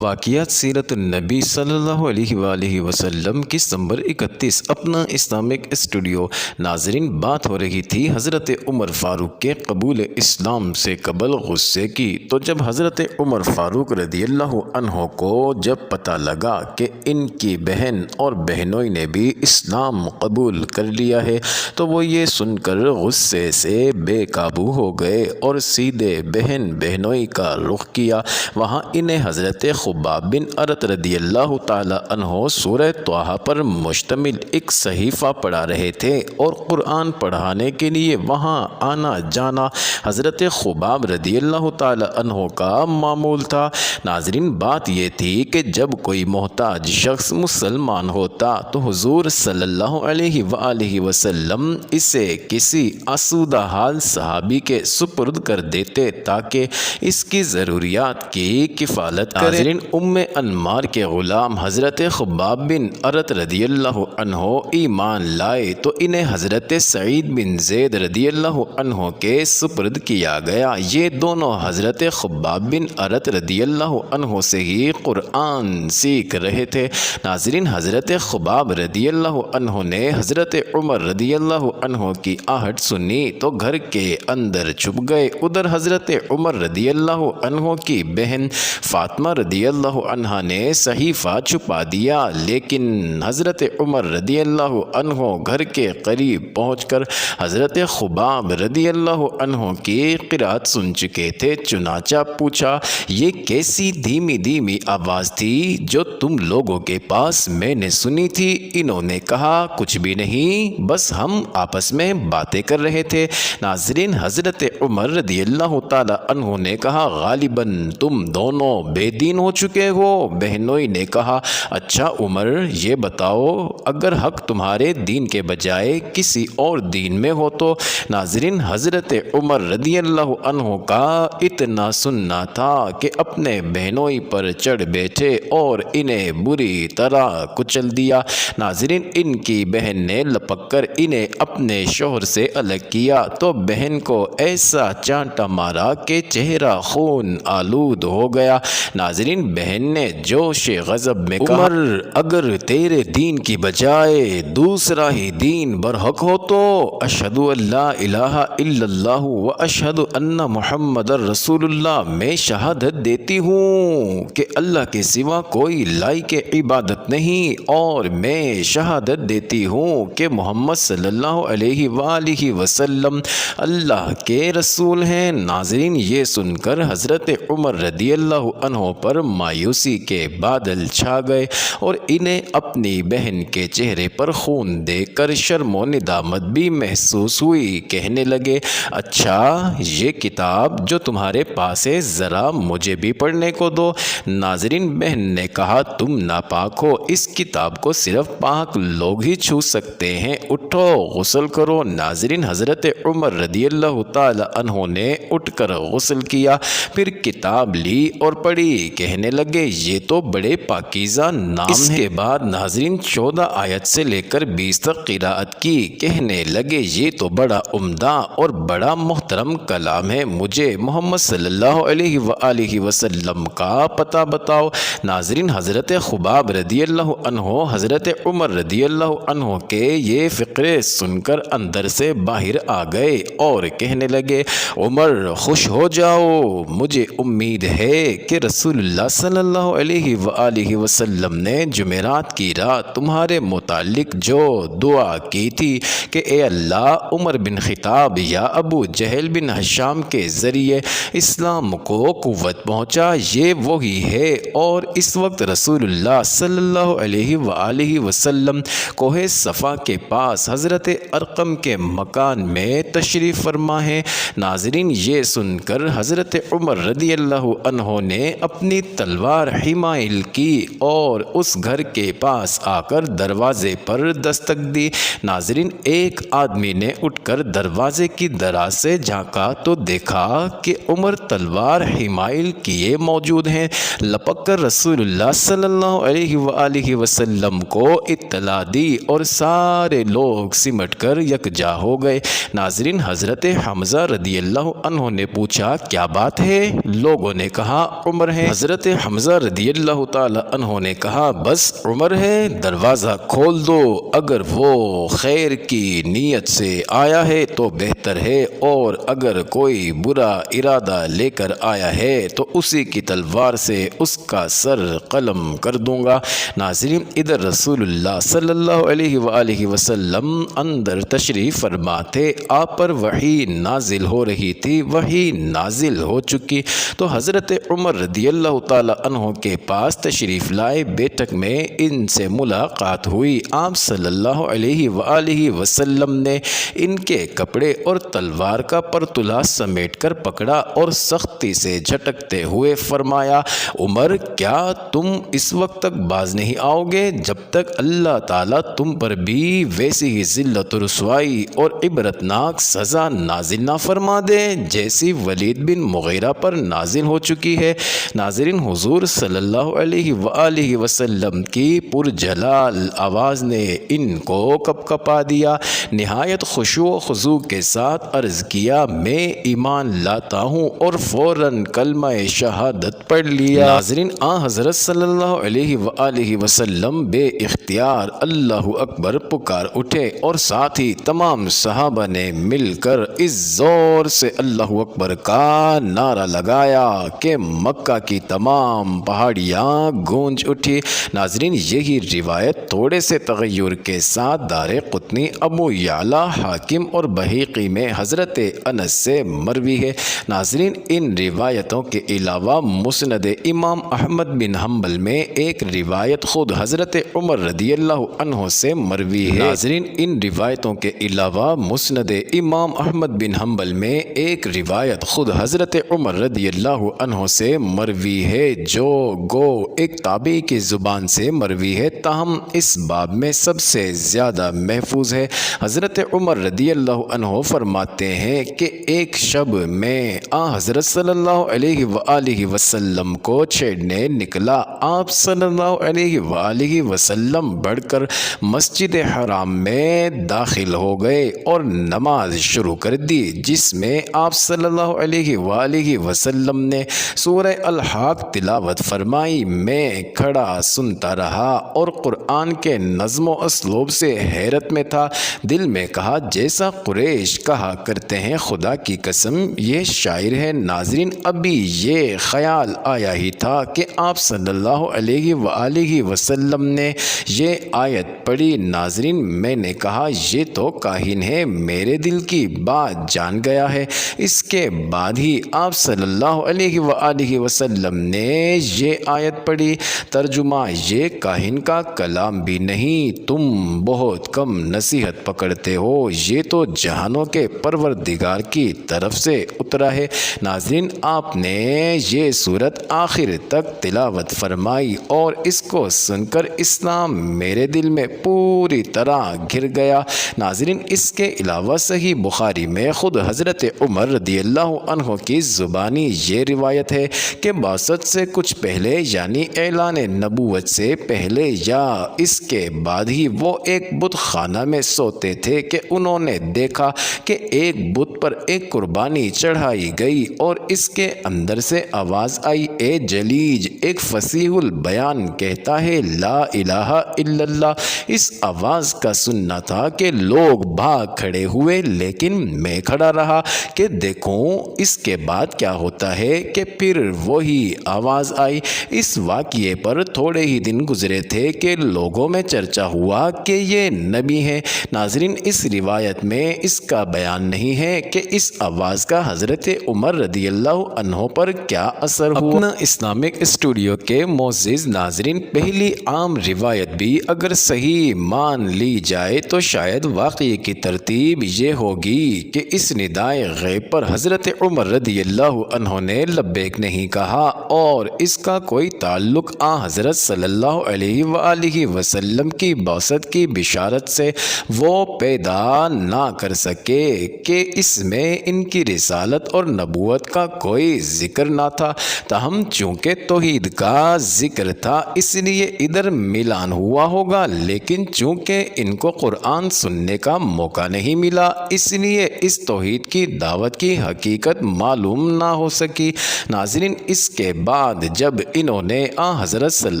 واقعات سیرت النبی صلی اللہ علیہ وآلہ وسلم کی نمبر 31 اپنا اسلامک اسٹوڈیو۔ ناظرین، بات ہو رہی تھی حضرت عمر فاروق کے قبول اسلام سے قبل غصے کی۔ تو جب حضرت عمر فاروق رضی اللہ عنہ کو جب پتہ لگا کہ ان کی بہن اور بہنوئی نے بھی اسلام قبول کر لیا ہے تو وہ یہ سن کر غصے سے بے قابو ہو گئے اور سیدھے بہن بہنوئی کا رخ کیا۔ وہاں انہیں حضرت خباب بن ارت رضی اللہ تعالی عنہ سورہ طٰہٰ پر مشتمل ایک صحیفہ پڑھا رہے تھے اور قرآن پڑھانے کے لیے وہاں آنا جانا حضرت خباب رضی اللہ تعالی عنہ کا معمول تھا۔ ناظرین، بات یہ تھی کہ جب کوئی محتاج شخص مسلمان ہوتا تو حضور صلی اللہ علیہ وآلہ وسلم اسے کسی آسودہ حال صحابی کے سپرد کر دیتے تاکہ اس کی ضروریات کی کفالت کرے۔ ام انمار کے غلام حضرت خباب بن ارت رضی اللہ عنہ ایمان لائے تو انہیں حضرت سعید بن زید رضی اللہ عنہ کے سپرد کیا گیا۔ یہ دونوں حضرت خباب بن ارت رضی اللہ عنہ سے ہی قرآن سیکھ رہے تھے۔ ناظرین، حضرت خباب رضی اللہ عنہ نے حضرت عمر رضی اللہ عنہ کی آہٹ سنی تو گھر کے اندر چھپ گئے۔ ادھر حضرت عمر رضی اللہ عنہ کی بہن فاطمہ رضی اللہ عنہ نے صحیفہ چھپا دیا، لیکن حضرت عمر رضی اللہ عنہ گھر کے قریب پہنچ کر حضرت خباب رضی اللہ عنہ کی قرات سن چکے تھے۔ چنانچہ پوچھا، یہ کیسی دھیمی دھیمی آواز تھی جو تم لوگوں کے پاس میں نے سنی تھی؟ انہوں نے کہا، کچھ بھی نہیں، بس ہم آپس میں باتیں کر رہے تھے۔ ناظرین، حضرت عمر رضی اللہ تعالی عنہ نے کہا، غالباً تم دونوں بے دین ہو چکے ہو۔ بہنوئی نے کہا، اچھا عمر، یہ بتاؤ اگر حق تمہارے دین کے بجائے کسی اور دین میں ہو تو؟ ناظرین، حضرت عمر رضی اللہ عنہ کا اتنا سننا تھا کہ اپنے بہنوئی پر چڑھ بیٹھے اور انہیں بری طرح کچل دیا۔ ناظرین، ان کی بہن نے لپک کر انہیں اپنے شوہر سے الگ کیا تو بہن کو ایسا چانٹا مارا کہ چہرہ خون آلود ہو گیا۔ ناظرین، بہن نے جوش غضب میں کہا، عمر، اگر تیرے دین کی بجائے دوسرا ہی دین برحق ہو تو اشہد ان لا الہ الا اللہ و اشہد ان محمد رسول اللہ، میں شہادت دیتی ہوں کہ اللہ کے سوا کوئی لائق عبادت نہیں اور میں شہادت دیتی ہوں کہ محمد صلی اللہ علیہ وآلہ وسلم اللہ کے رسول ہیں۔ ناظرین، یہ سن کر حضرت عمر رضی اللہ عنہ پر مایوسی کے بادل چھا گئے اور انہیں اپنی بہن کے چہرے پر خون دیکھ کر شرم و ندامت بھی محسوس ہوئی۔ کہنے لگے، اچھا، یہ کتاب جو تمہارے پاس ہے ذرا مجھے بھی پڑھنے کو دو۔ ناظرین، بہن نے کہا، تم ناپاک ہو، اس کتاب کو صرف پاک لوگ ہی چھو سکتے ہیں، اٹھو غسل کرو۔ ناظرین، حضرت عمر رضی اللہ تعالی عنہ نے اٹھ کر غسل کیا، پھر کتاب لی اور پڑھی۔ کہنے لگے، یہ تو بڑے پاکیزہ نام ہے۔ اس کے بعد ناظرین 14 آیت سے لے کر 20 تک قرات کی۔ کہنے لگے، یہ تو بڑا عمدہ اور بڑا محترم کلام ہے، مجھے محمد صلی اللہ علیہ وآلہ وسلم کا پتہ بتاؤ۔ ناظرین، حضرت خباب رضی اللہ عنہ حضرت عمر رضی اللہ عنہ کے یہ فقرے سن کر اندر سے باہر آ گئے اور کہنے لگے، عمر، خوش ہو جاؤ، مجھے امید ہے کہ رسول اللہ صلی اللہ علیہ وآلہ وسلم نے جمعرات کی رات تمہارے متعلق جو دعا کی تھی کہ اے اللہ، عمر بن خطاب یا ابو جہل بن ہشام کے ذریعے اسلام کو قوت پہنچا، یہ وہی ہے۔ اور اس وقت رسول اللہ صلی اللہ علیہ وآلہ وسلم کوہ صفا کے پاس حضرت ارقم کے مکان میں تشریف فرما ہے۔ ناظرین، یہ سن کر حضرت عمر رضی اللہ عنہ نے اپنی تلوار حمائل کی اور اس گھر کے پاس آ کر دروازے پر دستک دی۔ ناظرین، ایک آدمی نے اٹھ کر دروازے کی دراز سے جھانکا تو دیکھا کہ عمر تلوار حمائل کیے موجود ہیں۔ لپک کر رسول اللہ صلی اللہ علیہ وآلہ وسلم وسلم کو اطلاع دی اور سارے لوگ سمٹ کر یکجا ہو گئے۔ ناظرین، حضرت حمزہ رضی اللہ عنہ نے پوچھا کیا بات ہے؟ لوگوں نے کہا عمر ہے۔ حضرت حمزہ رضی اللہ تعالی عنہ نے کہا بس عمر ہے، دروازہ کھول دو، اگر وہ خیر کی نیت سے آیا ہے تو بہتر ہے، اور اگر کوئی برا ارادہ لے کر آیا ہے تو اسی کی تلوار سے اس کا سر قلم کر دوں گا۔ ناظرین، ادھر رسول اللہ صلی اللہ علیہ وآلہ وسلم اندر تشریف فرما تھے، آپ پر وحی نازل ہو رہی تھی، وحی نازل ہو چکی تو حضرت عمر رضی اللہ تعالی عنہ کے پاس تشریف لائے۔ بیٹھک میں ان سے ملاقات ہوئی۔ آپ صلی اللہ علیہ وآلہ وسلم نے ان کے کپڑے اور تلوار کا پرتلا سمیٹ کر پکڑا اور سختی سے جھٹکتے ہوئے فرمایا عمر، کیا تم اس وقت تک باز نہیں آؤ گے جب تک اللہ تعالیٰ تم پر بھی ویسی ہی ذلت و رسوائی اور عبرتناک سزا نازل نہ فرما دے جیسی ولید بن مغیرہ پر نازل ہو چکی ہے۔ ناظرین، حضور صلی اللہ علیہ وآلہ وسلم کی پرجلال آواز نے ان کو کپکپا دیا۔ نہایت خشوع و خضوع کے ساتھ عرض کیا میں ایمان لاتا ہوں، اور فوراً کلمہ شہادت پڑھ لیا۔ ناظرین، حضرت صلی اللہ علیہ وآلہ وسلم بے اختیار اللہ اکبر پکار اٹھے، اور ساتھ ہی تمام صحابہ نے مل کر اس زور سے اللہ اکبر کا نعرہ لگایا کہ مکہ کی تمام پہاڑیاں گونج اٹھی۔ ناظرین، یہی روایت تھوڑے سے تغیر کے ساتھ دارقطنی، ابو یعلا، حاکم اور بہیقی میں حضرت انس سے مروی ہے۔ ناظرین، ان روایتوں کے علاوہ مسند امام احمد بن حنبل میں ایک روایت خود حضرت عمر رضی اللہ عنہ سے مروی ہے۔ ناظرین، ان روایتوں کے علاوہ مسند امام احمد بن حنبل میں ایک روایت خود حضرت عمر رضی اللہ عنہ سے مروی ہے جو گو ایک تابعی کی زبان سے مروی ہے، تاہم اس باب میں سب سے زیادہ محفوظ ہے۔ حضرت عمر رضی اللہ عنہ فرماتے ہیں کہ ایک شب میں حضرت صلی اللہ علیہ وآلہ وسلم کو چھیڑنے نکلا۔ آپ صلی اللہ علیہ وآلہ وسلم بڑھ کر مسجد حرام میں داخل ہو گئے اور نماز شروع کر دی، جس میں آپ صلی اللہ علیہ وآلہ وسلم نے سورہ الحاق تلاوت فرمائی۔ میں کھڑا سنتا رہا اور قرآن کے نظم و اسلوب سے حیرت میں تھا۔ دل میں کہا جیسا قریش کہا کرتے ہیں، خدا کی قسم یہ شاعر ہے۔ ناظرین، ابھی یہ خیال آیا ہی تھا کہ آپ صلی اللہ علیہ وآلہ وسلم نے یہ آیت پڑھی۔ ناظرین، میں نے کہا یہ تو کاہن ہے، میرے دل کی بات جان گیا ہے۔ اس کے بعد ہی آپ صلی اللہ علیہ وآلہ وسلم نے یہ آیت پڑھی۔ ترجمہ: یہ کاہن کا کلام بھی نہیں، تم بہت کم نصیحت پکڑتے ہو، یہ تو جہانوں کے پروردگار کی طرف سے اترا ہے۔ ناظرین، آپ نے یہ سورت آخر تک تلاوت فرمائی اور اس کو سن کر اسلام میرے دل میں پوری طرح گھر گیا۔ ناظرین، اس کے علاوہ صحیح بخاری میں خود حضرت عمر رضی اللہ عنہ کی زبانی یہ روایت ہے کہ بعثت سے کچھ پہلے، یعنی اعلان نبوت سے پہلے یا اس کے بعد ہی، وہ ایک بت خانہ میں سوتے تھے کہ انہوں نے دیکھا کہ ایک بت پر ایک قربانی چڑھائی گئی اور اس کے اندر سے آواز آئی، اے جلیج، ایک فصیح البیان کہتا ہے لا الہ الا اللہ۔ اس آواز کا سننا تھا کہ لوگ بھاگ کھڑے ہوئے، لیکن میں کھڑا رہا کہ دیکھوں اس کے بعد کیا ہوتا ہے کہ پھر وہی آواز آئی۔ اس واقعے پر تھوڑے ہی دن گزرے تھے کہ لوگوں میں چرچا ہوا کہ یہ نبی ہے۔ ناظرین، اس روایت میں اس کا بیان نہیں ہے کہ اس آواز کا حضرت عمر رضی اللہ عنہ پر کیا اثر ہوا۔ اپنا اسلامک اسٹوڈیو کے معزز ناظرین، پہلی عام روایت بھی اگر صحیح مان لی جائے تو شاید واقعے کی ترتیب یہ ہوگی کہ اس ندائے غیب پر حضرت عمر رضی اللہ عنہ نے لبیک نہیں کہا اور اس کا کوئی تعلق حضرت صلی اللہ علیہ وآلہ وسلم کی بعثت کی بشارت سے وہ پیدا نہ کر سکے کہ اس میں ان کی رسالت اور نبوت کا کوئی ذکر نہ تھا۔ تاہم چونکہ توحید کا ذکر تھا، اس لیے ادھر ملان ہوا ہوگا، لیکن چونکہ ان کو قرآن سننے کا موقع نہیں ملا، اس لیے اس توحید کی دعوت کی حقیقت معلوم نہ ہو سکی۔ ناظرین، اس کے بعد جب انہوں نے حضرت صلی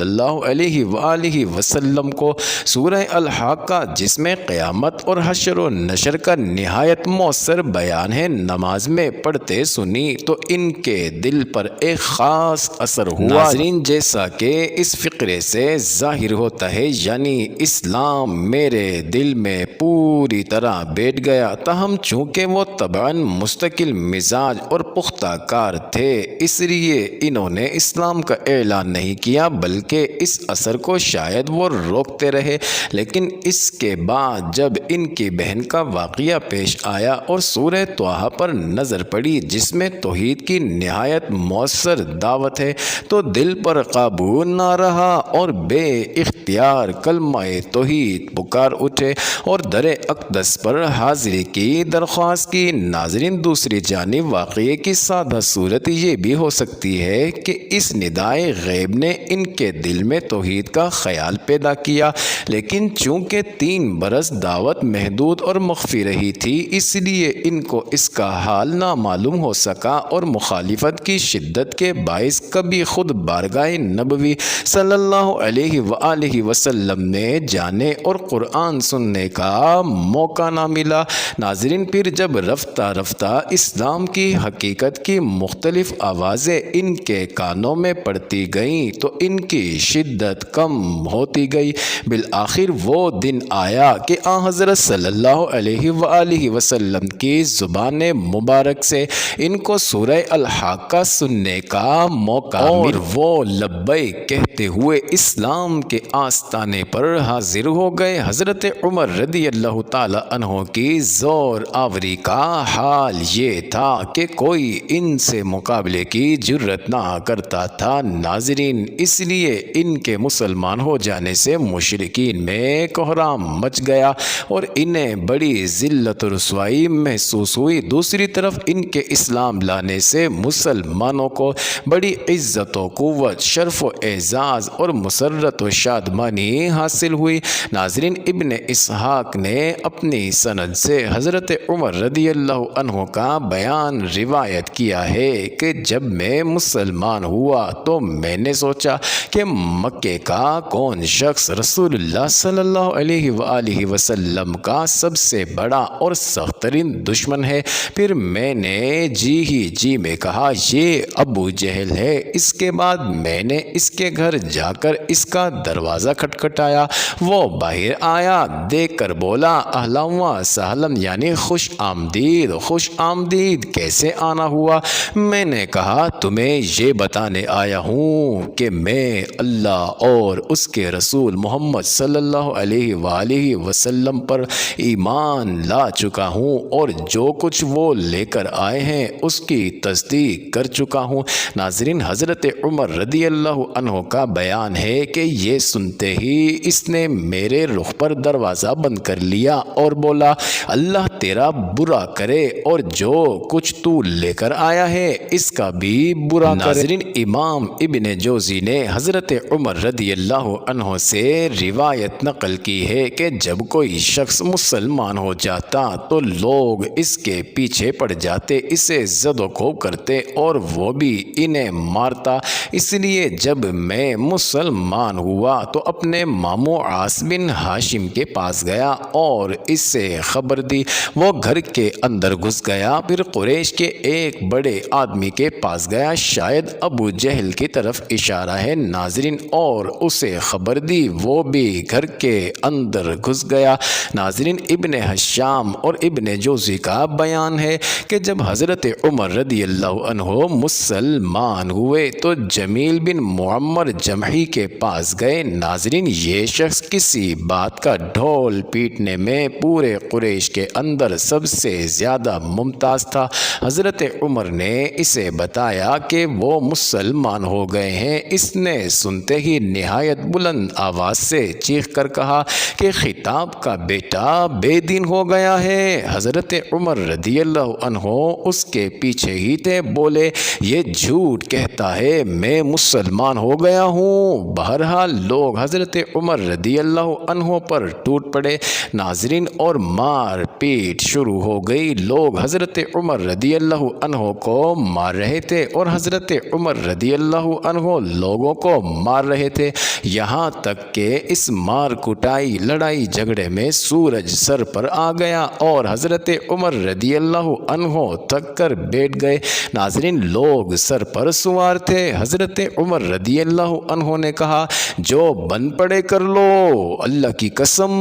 اللہ علیہ وآلہ وسلم کو سورہ الحاقہ، جس میں قیامت اور حشر و نشر کا نہایت مؤثر بیان ہے، نماز میں پڑھتے سنی تو ان کے دل پر ایک خاص اثر ہوا۔ ناظرین، جیسا کہ اس فقرے سے ظاہر ہوتا ہے، یعنی اسلام میرے دل میں پوری طرح بیٹھ گیا، تاہم چونکہ وہ طبعاً مستقل مزاج اور پختہ کار تھے، اس لیے انہوں نے اسلام کا اعلان نہیں کیا، بلکہ اس اثر کو شاید وہ روکتے رہے۔ لیکن اس کے بعد جب ان کی بہن کا واقعہ پیش آیا اور سورہ طٰہٰ پر نظر پڑی، جس میں توحید کی نہایت مؤثر دعوت ہے، تو دل پر قابو نہ رہا اور بے اختیار کلمہ توحید پکار اٹھے اور در اقدس پر حاضری کی درخواست کی۔ ناظرین، دوسری جانب واقعے کی سادہ صورت یہ بھی ہو سکتی ہے کہ اس ندائے غیب نے ان کے دل میں توحید کا خیال پیدا کیا، لیکن چونکہ 3 برس دعوت محدود اور مخفی رہی تھی، اس لیے ان کو اس کا حال نہ معلوم ہو سکا اور مخالفت کی شدت کے باعث کبھی خود بارگاہ نبوی صلی اللہ علیہ وآلہ وسلم نے جانے اور قرآن سننے کا موقع نہ ملا۔ ناظرین، پھر جب رفتہ رفتہ اسلام کی حقیقت کی مختلف آوازیں ان کے کانوں میں پڑتی گئیں تو ان کی شدت کم ہوتی گئی۔ بالآخر وہ دن آیا کہ حضرت صلی اللہ علیہ وآلہ وسلم کی زبان مبارک سے ان کو سورہ الحاقہ سننے کا موقع اور وہ لبیک کہتے ہوئے اسلام کے آستانے پر حاضر ہو گئے۔ حضرت عمر رضی اللہ تعالی عنہ کی زور آوری کا حال یہ تھا کہ کوئی ان سے مقابلے کی جرت نہ کرتا تھا۔ ناظرین، اس لیے ان کے مسلمان ہو جانے سے مشرکین میں کوہرام مچ گیا اور انہیں بڑی ذلت و رسوائی محسوس ہوئی۔ دوسری طرف ان کے اسلام لانے سے مسلمانوں کو بڑی عزت و قوت، شرف و اعزاز اور مسرت و شادمانی حاصل ہوئی۔ ناظرین، ابن اسحاق نے اپنی سند سے حضرت عمر رضی اللہ عنہ کا بیان روایت کیا ہے کہ جب میں مسلمان ہوا تو میں نے سوچا کہ مکے کا کون شخص رسول اللہ صلی اللہ علیہ وآلہ وسلم کا سب سے بڑا اور سخت ترین دشمن ہے۔ پھر میں نے جی میں کہا یہ ابو جہل ہے۔ اس کے بعد میں نے اس کے گھر جا کر اس کا دروازہ کھٹکھٹایا۔ وہ باہر آیا، دیکھ کر بولا اہلا و سہلا، یعنی خوش آمدید۔ خوش آمدید کیسے آنا ہوا؟ میں نے کہا تمہیں یہ بتانے آیا ہوں کہ میں اللہ اور اس کے رسول محمد صلی اللہ علیہ وآلہ وسلم پر ایمان لا چکا ہوں اور جو کچھ وہ لے کر آئے ہیں اس کی تصدیق کر چکا ہوں۔ ناظرین، حضرت عمر رضی اللہ عنہ کا بیان ہے کہ یہ سنتے ہی اس نے میرے رخ پر دروازہ بند کر لیا اور بولا اللہ تیرا برا کرے اور جو کچھ تو لے کر آیا ہے اس کا بھی برا کرے۔ ناظرین، امام ابن جوزی نے حضرت عمر رضی اللہ عنہ سے روایت نقل کی ہے کہ جب کوئی شخص مسلمان ہو جاتا تو لوگ اس کے پیچھے پڑ جاتے، اسے زد و کوب کرتے اور وہ بھی انہیں مارتا۔ اس لیے جب میں مسلمان ہوا تو اپنے ماموں عاص بن ہاشم کے پاس گیا اور اس سے خبر دی۔ وہ گھر کے اندر گھس گیا، پھر قریش کے ایک بڑے آدمی کے پاس گیا، شاید ابو جہل کی طرف اشارہ ہے ناظرین، اور اسے خبر دی۔ وہ بھی گھر کے اندر گھس گیا۔ ناظرین، ابن حشام اور ابن جوزی کا بیان ہے کہ جب حضرت عمر رضی اللہ عنہ مسلمان ہوئے تو جمیل بن معمر جمحی کے پاس گئے۔ ناظرین، یہ شخص کسی بات کا ڈھول پیٹنے میں پورے قریش کے اندر سب سے زیادہ ممتاز تھا۔ حضرت عمر نے اسے بتایا کہ وہ مسلمان ہو گئے ہیں۔ اس نے سنتے ہی نہایت بلند آواز سے چیخ کر کہا کہ خطاب کا بیٹا بے دین ہو گیا ہے۔ حضرت عمر رضی اللہ عنہ اس کے پیچھے ہی تھے، بولے یہ جھوٹ کہتا ہے، میں مسلمان ہو گیا ہوں۔ بہرحال لوگ حضرت عمر رضی اللہ عنہ پر ٹوٹ پڑے ناظرین اور مار پیٹ شروع ہو گئی۔ لوگ حضرت عمر رضی اللہ عنہ کو مار رہے تھے اور حضرت عمر رضی اللہ عنہ لوگوں کو مار رہے تھے، یہاں تک کہ اس مار کٹائی لڑائی جھگڑے میں سورج سر پر آ گیا اور حضرت عمر رضی اللہ عنہ تھک کر بیٹھ گئے۔ ناظرین لوگ سر پر سوار تھے۔ حضرت عمر رضی اللہ عنہ نے کہا جو بن پڑے کر لو، اللہ کی قسم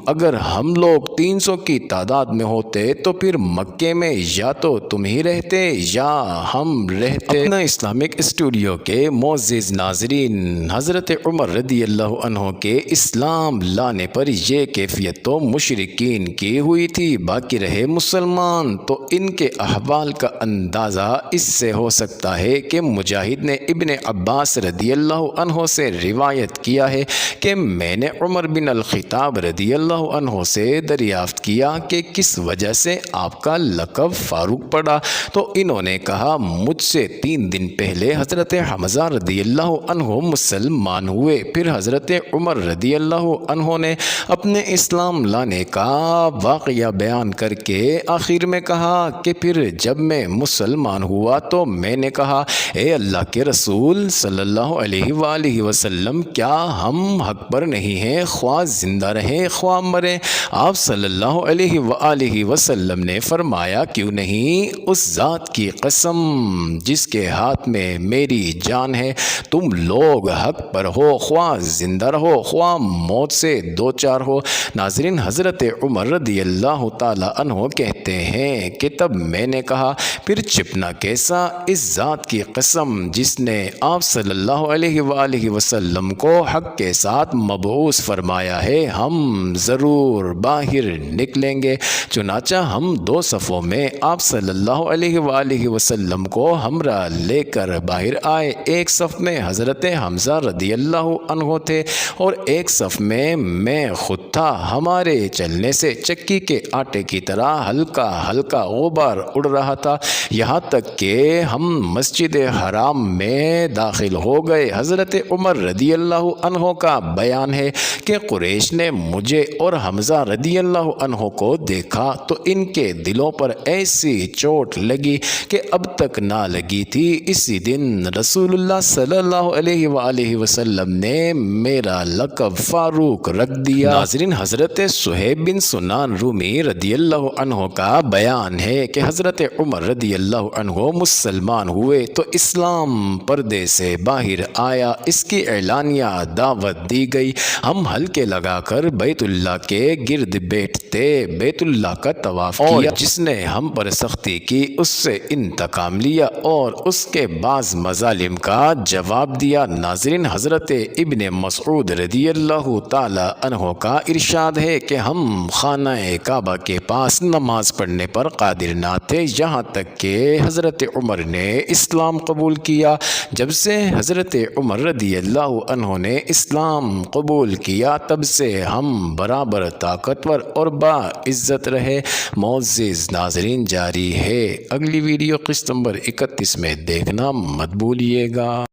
اگر ہم لوگ 300 کی تعداد میں ہوتے تو پھر مکے میں یا تو تم ہی رہتے یا ہم رہتے۔ اپنا اسلامک اسٹوڈیو کے معزز ناظرین، حضرت عمر رضی اللہ عنہ کے اسلام لانے پر یہ کیفیت تو مشرکین کی ہوئی تھی، باقی رہے مسلمان تو ان کے احوال کا اندازہ اس سے ہو سکتا ہے کہ مجاہد نے ابن عباس رضی اللہ عنہ سے روایت کیا ہے کہ میں نے عمر بن الخطاب رضی اللہ عنہ سے دریافت کیا کہ کس وجہ سے آپ کا لقب فاروق پڑا، تو انہوں نے کہا مجھ سے 3 دن پہلے حضرت حمزہ رضی اللہ عنہ مسلمان ہوئے۔ پھر حضرت عمر رضی اللہ عنہ نے اپنے اسلام لانے کا واقعہ بیان کر کے آخر میں کہا کہ پھر جب میں مسلمان ہوا تو میں نے کہا اے اللہ کے رسول صلی اللہ علیہ وآلہ وسلم، کیا ہم حق پر نہیں ہیں، خواہ زندہ رہیں خواہ مریں؟ آپ صلی اللہ علیہ وآلہ وسلم نے فرمایا کیوں نہیں، اس ذات کی قسم جس کے ہاتھ میں میری جان ہے، تم لوگ حق پر ہو، خواہ زندہ رہو خواہ موت سے دوچار ہو۔ ناظرین حضرت عمر رضی اللہ تعالی عنہ کہتے ہیں کہ تب میں نے کہا پھر چپنا کیسا، اس ذات کی قسم جس نے آپ صلی اللہ علیہ وآلہ وسلم کو حق کے ساتھ مبعوث فرمایا ہے، ہم ضرور باہر نکلیں گے۔ چنانچہ ہم 2 صفوں میں آپ صلی اللہ علیہ وآلہ وسلم کو ہمراہ لے کر باہر آئے۔ ایک صف میں حضرت حمزہ رضی اللہ عنہ تھے اور ایک صف میں خود تھا۔ ہمارے چلنے سے چکی کے آٹے کی طرح ہلکا ہلکا غبار اڑ رہا تھا، یہاں تک کہ ہم مسجد حرام میں داخل ہو گئے۔ حضرت عمر رضی اللہ عنہ کا بیان ہے کہ قریش نے مجھے اور حمزہ رضی اللہ عنہ کو دیکھا تو ان کے دلوں پر ایسی چوٹ لگی کہ اب تک نہ لگی تھی۔ اسی دن رسول اللہ صلی اللہ علیہ وآلہ وسلم نے میرا لقب فاروق رکھ دیا۔ ناظرین حضرت صہیب بن سنان رومی رضی اللہ عنہ کا بیان ہے کہ حضرت عمر رضی اللہ عنہ مسلمان ہوئے تو اسلام پردے سے باہر آیا، اس کی اعلانیہ دعوت دی گئی۔ ہم حلقے لگا کر بیت اللہ کے گرد بیٹھتے، بیت اللہ کا طواف کیا، اور جس نے ہم پر سختی کی اس سے انتقام لیا اور اس کے بعض مظالم کا جواب دیا۔ ناظرین حضرت ابن مسعود رضی اللہ تعالی عنہ کا ارشاد ہے کہ ہم خانہ کعبہ کے پاس نماز پڑھنے پر قادر نہ تھے، یہاں تک کہ حضرت عمر نے اسلام قبول کیا۔ جب سے حضرت عمر رضی اللہ عنہ نے اسلام قبول کیا تب سے ہم برابر طاقتور اور با عزت رہے۔ معزز ناظرین جاری ہے، اگلی ویڈیو قسط نمبر 31 میں دیکھنا مت بھولیے گا۔